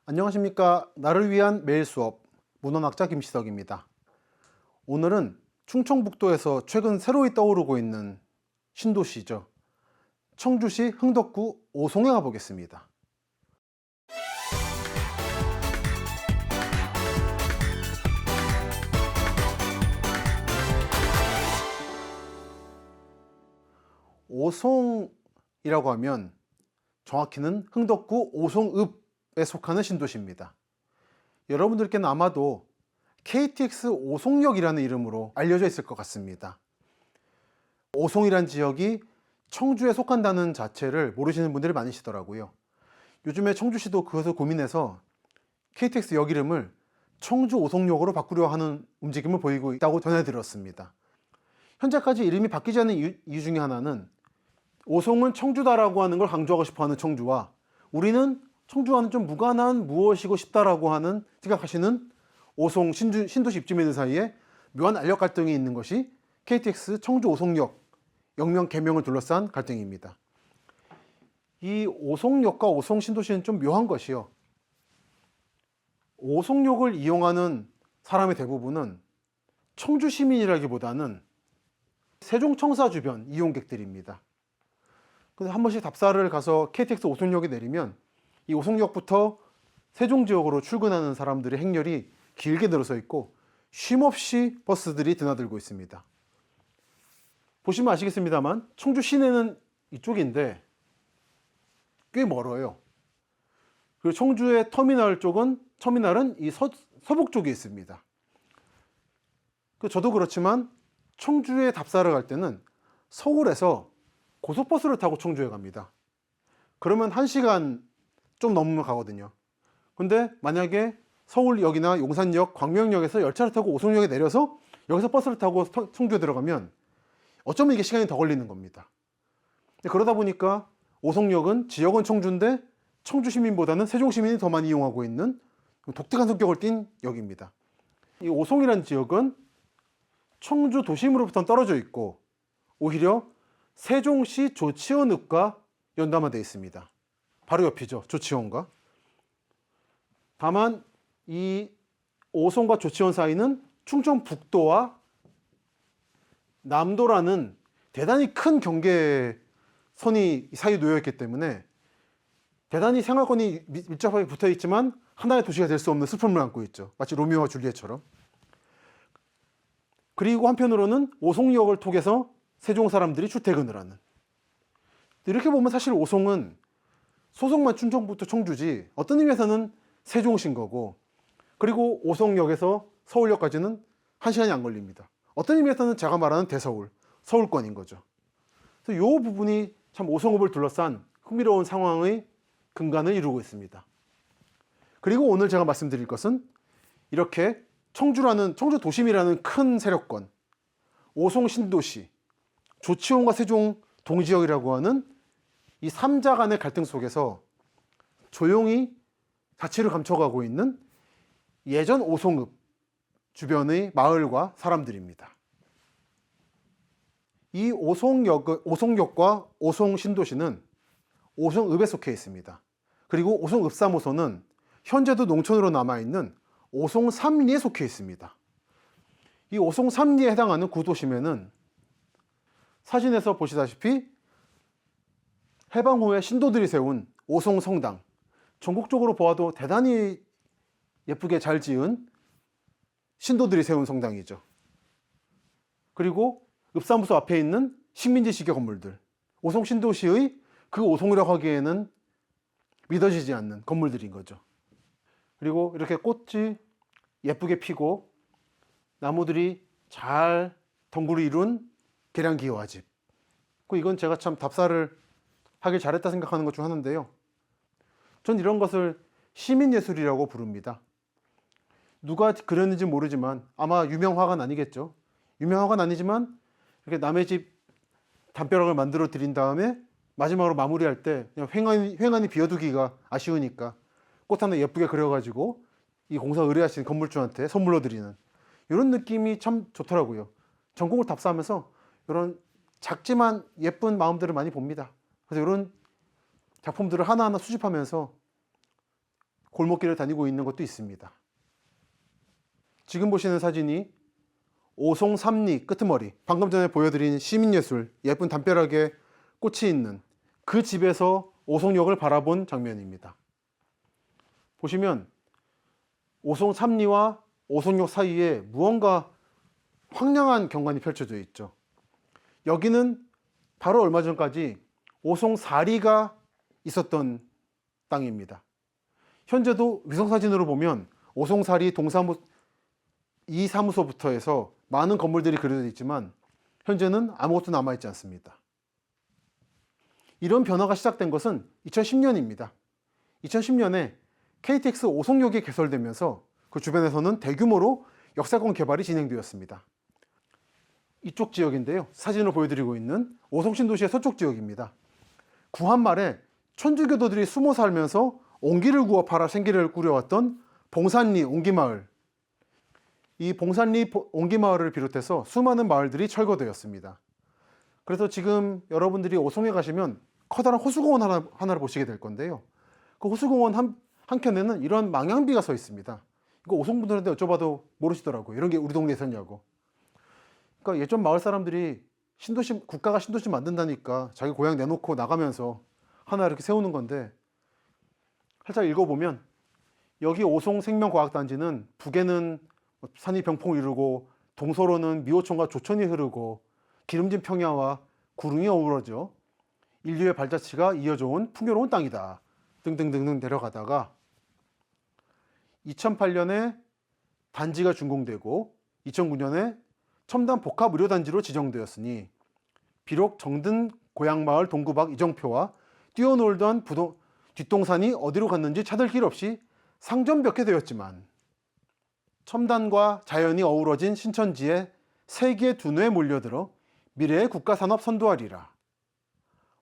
안녕하십니까. 나를 위한 매일 수업 문헌학자 김시덕입니다. 오늘은 충청북도에서 최근 새로이 떠오르고 있는 신도시죠. 청주시 흥덕구 오송에 가보겠습니다. 오송이라고 하면 정확히는 흥덕구 오송읍에 속하는 신도시입니다. 여러분들께는 아마도 KTX 오송역이라는 이름으로 알려져 있을 것 같습니다. 오송이란 지역이 청주에 속한다는 자체를 모르시는 분들이 많으시더라고요. 요즘에 청주시도 그것을 고민해서 KTX 역 이름을 청주 오송역으로 바꾸려 하는 움직임을 보이고 있다고 전해들었습니다. 현재까지 이름이 바뀌지 않은 이유 중에 하나는 오송은 청주다라고 하는 걸 강조하고 싶어하는 청주와 우리는 청주와는 좀 무관한 무엇이고 싶다라고 하는 생각하시는 오송 신도시 입주민들 사이에 묘한 알력 갈등이 있는 것이 KTX 청주 오송역 역명 개명을 둘러싼 갈등입니다. 이 오송역과 오송 신도시는 좀 묘한 것이요. 오송역을 이용하는 사람의 대부분은 청주 시민이라기보다는 세종청사 주변 이용객들입니다. 근데 한 번씩 답사를 가서 KTX 오송역에 내리면 이 오송역부터 세종 지역으로 출근하는 사람들의 행렬이 길게 늘어서 있고 쉼없이 버스들이 드나들고 있습니다. 보시면 아시겠습니다만 청주 시내는 이쪽인데 꽤 멀어요. 그리고 청주의 터미널은 이 서북 쪽에 있습니다. 저도 그렇지만 청주에 답사를 갈 때는 서울에서 고속버스를 타고 청주에 갑니다. 그러면 1시간 좀 넘으면 가거든요. 근데 만약에 서울역이나 용산역, 광명역에서 열차를 타고 오송역에 내려서 여기서 버스를 타고 청주에 들어가면 어쩌면 이게 시간이 더 걸리는 겁니다. 그러다 보니까 오송역은 지역은 청주인데 청주 시민보다는 세종 시민이 더 많이 이용하고 있는 독특한 성격을 띤 역입니다. 이 오송이라는 지역은 청주 도심으로부터 떨어져 있고 오히려 세종시 조치원읍과 연담화되어 있습니다. 바로 옆이죠. 조치원과. 다만 이 오송과 조치원 사이는 충청북도와 남도라는 대단히 큰 경계선이 사이에 놓여 있기 때문에 대단히 생활권이 밀접하게 붙어 있지만 하나의 도시가 될 수 없는 슬픔을 안고 있죠. 마치 로미오와 줄리엣처럼. 그리고 한편으로는 오송역을 통해서 세종 사람들이 출퇴근을 하는. 이렇게 보면 사실 오송은 소속만 충청북도 청주지 어떤 의미에서는 세종신 거고, 그리고 오송역에서 서울역까지는 1시간이 안 걸립니다. 어떤 의미에서는 제가 말하는 대서울, 서울권인 거죠. 그래서 이 부분이 참 오송읍을 둘러싼 흥미로운 상황의 근간을 이루고 있습니다. 그리고 오늘 제가 말씀드릴 것은 이렇게 청주 도심이라는 큰 세력권, 오송 신도시, 조치원과 세종 동지역이라고 하는 이 3자 간의 갈등 속에서 조용히 자취를 감춰가고 있는 예전 오송읍 주변의 마을과 사람들입니다. 이 오송역과 오송 신도시는 오송읍에 속해 있습니다. 그리고 오송읍 3호선은 현재도 농촌으로 남아있는 오송 삼리에 속해 있습니다. 이 오송 삼리에 해당하는 구도심에는 사진에서 보시다시피 해방 후에 신도들이 세운 오송 성당, 전국적으로 보아도 대단히 예쁘게 잘 지은 신도들이 세운 성당이죠. 그리고 읍사무소 앞에 있는 식민지 시계 건물들, 오송 신도시의 그 오송이라고 하기에는 믿어지지 않는 건물들인 거죠. 그리고 이렇게 꽃이 예쁘게 피고 나무들이 잘 덩굴을 이룬 계량기와집. 이건 제가 참 답사를 하길 잘했다 생각하는 것 중 하나인데요. 전 이런 것을 시민예술이라고 부릅니다. 누가 그렸는지 모르지만 아마 유명 화가는 아니겠죠. 유명 화가는 아니지만 이렇게 남의 집 담벼락을 만들어 드린 다음에 마지막으로 마무리할 때 그냥 횡하니 비워두기가 아쉬우니까 꽃 하나 예쁘게 그려가지고 이 공사 의뢰하신 건물주한테 선물로 드리는 이런 느낌이 참 좋더라고요. 전공을 답사하면서 이런 작지만 예쁜 마음들을 많이 봅니다. 그래서 이런 작품들을 하나하나 수집하면서 골목길을 다니고 있는 것도 있습니다. 지금 보시는 사진이 오송 삼리 끄트머리, 방금 전에 보여드린 시민예술, 예쁜 담벼락에 꽃이 있는 그 집에서 오송역을 바라본 장면입니다. 보시면 오송 삼리와 오송역 사이에 무언가 황량한 경관이 펼쳐져 있죠. 여기는 바로 얼마 전까지 오송 사리가 있었던 땅입니다. 현재도 위성사진으로 보면 오송 사리 동사무 이 사무소부터 해서 많은 건물들이 그려져 있지만 현재는 아무것도 남아있지 않습니다. 이런 변화가 시작된 것은 2010년입니다. 2010년에 KTX 오송역이 개설되면서 그 주변에서는 대규모로 역세권 개발이 진행되었습니다. 이쪽 지역인데요. 사진을 보여드리고 있는 오송 신도시의 서쪽 지역입니다. 구한말에 천주교도들이 숨어 살면서 옹기를 구워 팔아 생계를 꾸려왔던 봉산리 옹기마을, 이 봉산리 옹기마을을 비롯해서 수많은 마을들이 철거되었습니다. 그래서 지금 여러분들이 오송에 가시면 커다란 호수공원 하나를 보시게 될 건데요. 그 호수공원 한켠에는 이런 망향비가 서 있습니다. 이거 오송분들한테 여쭤봐도 모르시더라고요. 이런 게 우리 동네에 있었냐고. 그러니까 예전 마을 사람들이 신도시, 국가가 신도시 만든다니까 자기 고향 내놓고 나가면서 하나 이렇게 세우는 건데, 살짝 읽어보면 여기 오송 생명과학단지는 북에는 산이 병풍을 이루고 동서로는 미호천과 조천이 흐르고 기름진 평야와 구릉이 어우러져 인류의 발자취가 이어져 온 풍요로운 땅이다 등등등등 내려가다가 2008년에 단지가 준공되고 2009년에 첨단 복합 의료단지로 지정되었으니 비록 정든 고향마을 동구박 이정표와 뛰어놀던 뒷동산이 어디로 갔는지 찾을 길 없이 상전벽해 되었지만 첨단과 자연이 어우러진 신천지에 세기의 두뇌에 몰려들어 미래의 국가산업 선도하리라.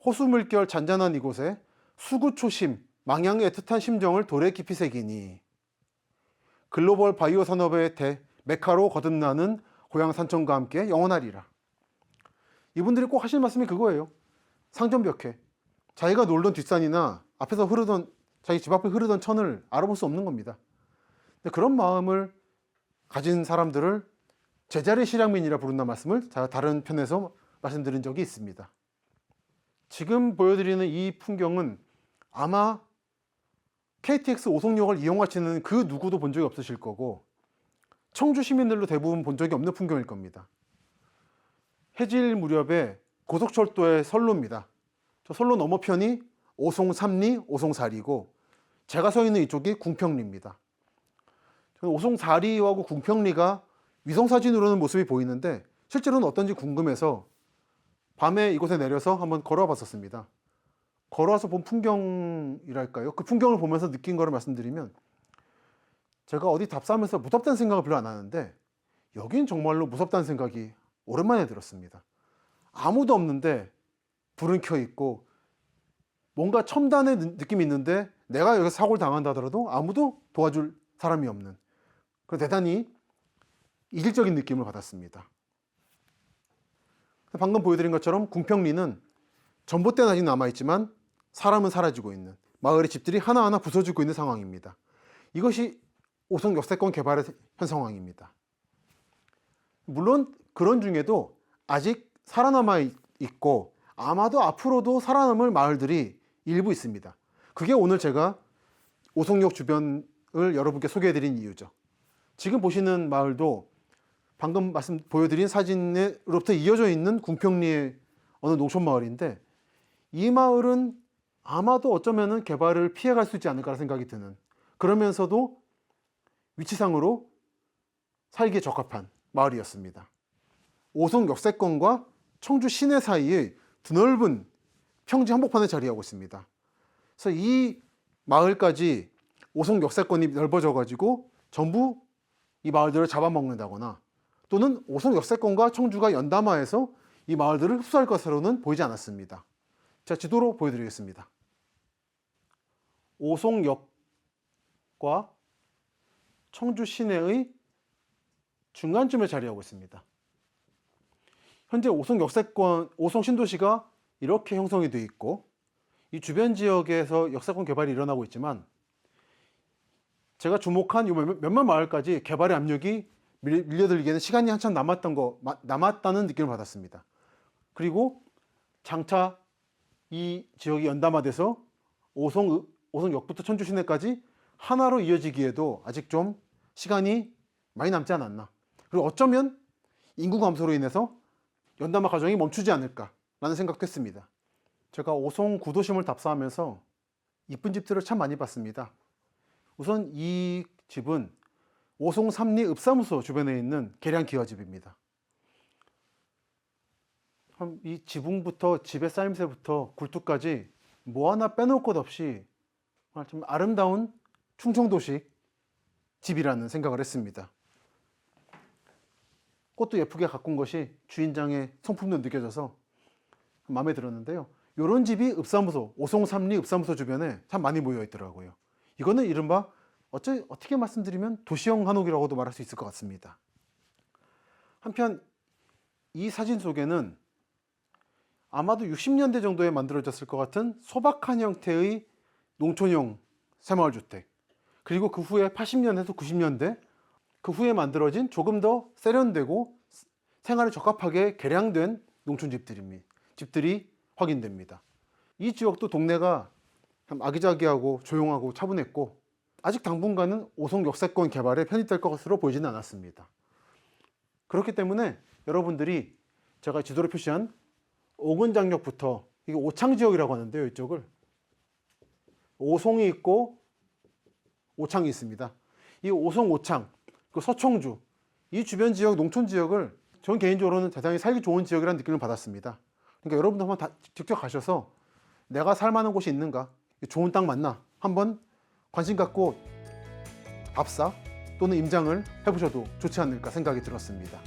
호수물결 잔잔한 이곳에 수구초심, 망향의 애틋한 심정을 돌에 깊이 새기니 글로벌 바이오 산업의 메카로 거듭나는 고향 산천과 함께 영원하리라. 이분들이 꼭 하실 말씀이 그거예요. 상전벽해. 자기가 놀던 뒷산이나 앞에서 흐르던 자기 집 앞에 흐르던 천을 알아볼 수 없는 겁니다. 근데 그런 마음을 가진 사람들을 제자리 실향민이라 부른다는 말씀을 제가 다른 편에서 말씀드린 적이 있습니다. 지금 보여드리는 이 풍경은 아마 KTX 오송역을 이용하시는 그 누구도 본 적이 없으실 거고 청주 시민들도 대부분 본 적이 없는 풍경일 겁니다. 해질 무렵에 고속철도의 선로입니다. 저 선로 너머편이 오송 삼리, 오송 사리고 제가 서 있는 이쪽이 궁평리입니다. 오송 사리하고 궁평리가 위성사진으로는 모습이 보이는데 실제로는 어떤지 궁금해서 밤에 이곳에 내려서 한번 걸어와 봤었습니다. 걸어와서 본 풍경이랄까요? 그 풍경을 보면서 느낀 거를 말씀드리면 제가 어디 답사하면서 무섭다는 생각을 별로 안 하는데 여긴 정말로 무섭다는 생각이 오랜만에 들었습니다. 아무도 없는데 불은 켜 있고 뭔가 첨단의 느낌이 있는데 내가 여기서 사고를 당한다 하더라도 아무도 도와줄 사람이 없는 그런 대단히 이질적인 느낌을 받았습니다. 방금 보여드린 것처럼 궁평리는 전봇대는 아직 남아있지만 사람은 사라지고 있는 마을의 집들이 하나하나 부서지고 있는 상황입니다. 이것이 오송 역세권 개발의 현 상황입니다. 물론 그런 중에도 아직 살아남아 있고 아마도 앞으로도 살아남을 마을들이 일부 있습니다. 그게 오늘 제가 오송역 주변을 여러분께 소개해드린 이유죠. 지금 보시는 마을도 방금 보여드린 사진으로부터 이어져 있는 궁평리의 어느 농촌 마을인데 이 마을은 아마도 어쩌면 개발을 피해갈 수 있지 않을까 생각이 드는, 그러면서도 위치상으로 살기에 적합한 마을이었습니다. 오송 역세권과 청주 시내 사이의 드넓은 평지 한복판에 자리하고 있습니다. 그래서 이 마을까지 오송 역세권이 넓어져 가지고 전부 이 마을들을 잡아먹는다거나 또는 오송 역세권과 청주가 연담화해서 이 마을들을 흡수할 것으로는 보이지 않았습니다. 자, 지도로 보여드리겠습니다. 오송역과 청주 시내의 중간쯤에 자리하고 있습니다. 현재 오송 역세권, 오송 신도시가 이렇게 형성이 되어 있고 이 주변 지역에서 역세권 개발이 일어나고 있지만 제가 주목한 이 몇몇 마을까지 개발의 압력이 밀려들기에는 시간이 한참 남았다는 느낌을 받았습니다. 그리고 장차 이 지역이 연담화돼서 오송역부터 천주 시내까지 하나로 이어지기에도 아직 좀 시간이 많이 남지 않았나. 그리고 어쩌면 인구 감소로 인해서 연담화 과정이 멈추지 않을까라는 생각도 했습니다. 제가 오송 구도심을 답사하면서 이쁜 집들을 참 많이 봤습니다. 우선 이 집은 오송 삼리 읍사무소 주변에 있는 계량 기와집입니다. 이 지붕부터 집의 쌓임새부터 굴뚝까지 뭐 하나 빼놓을 것 없이 정말 좀 아름다운 충청도식 집이라는 생각을 했습니다. 꽃도 예쁘게 가꾼 것이 주인장의 성품도 느껴져서 마음에 들었는데요. 이런 집이 읍사무소, 오송 삼리 읍사무소 주변에 참 많이 모여 있더라고요. 이거는 이른바 어떻게 말씀드리면 도시형 한옥이라고도 말할 수 있을 것 같습니다. 한편 이 사진 속에는 아마도 60년대 정도에 만들어졌을 것 같은 소박한 형태의 농촌형 새마을주택, 그리고 그 후에 80년에서 90년대 그 후에 만들어진 조금 더 세련되고 생활에 적합하게 개량된 농촌집들이 확인됩니다. 이 지역도 동네가 참 아기자기하고 조용하고 차분했고 아직 당분간은 오송 역세권 개발에 편입될 것으로 보이지는 않았습니다. 그렇기 때문에 여러분들이 제가 지도로 표시한 오근장역부터, 이게 오창지역이라고 하는데요, 이쪽을 오송이 있고 오창이 있습니다. 이 오송, 오창, 그 서청주, 이 주변 지역, 농촌 지역을 저는 개인적으로는 대단히 살기 좋은 지역이라는 느낌을 받았습니다. 그러니까 여러분도 한번 직접 가셔서 내가 살만한 곳이 있는가, 좋은 땅 맞나 한번 관심 갖고 답사 또는 임장을 해보셔도 좋지 않을까 생각이 들었습니다.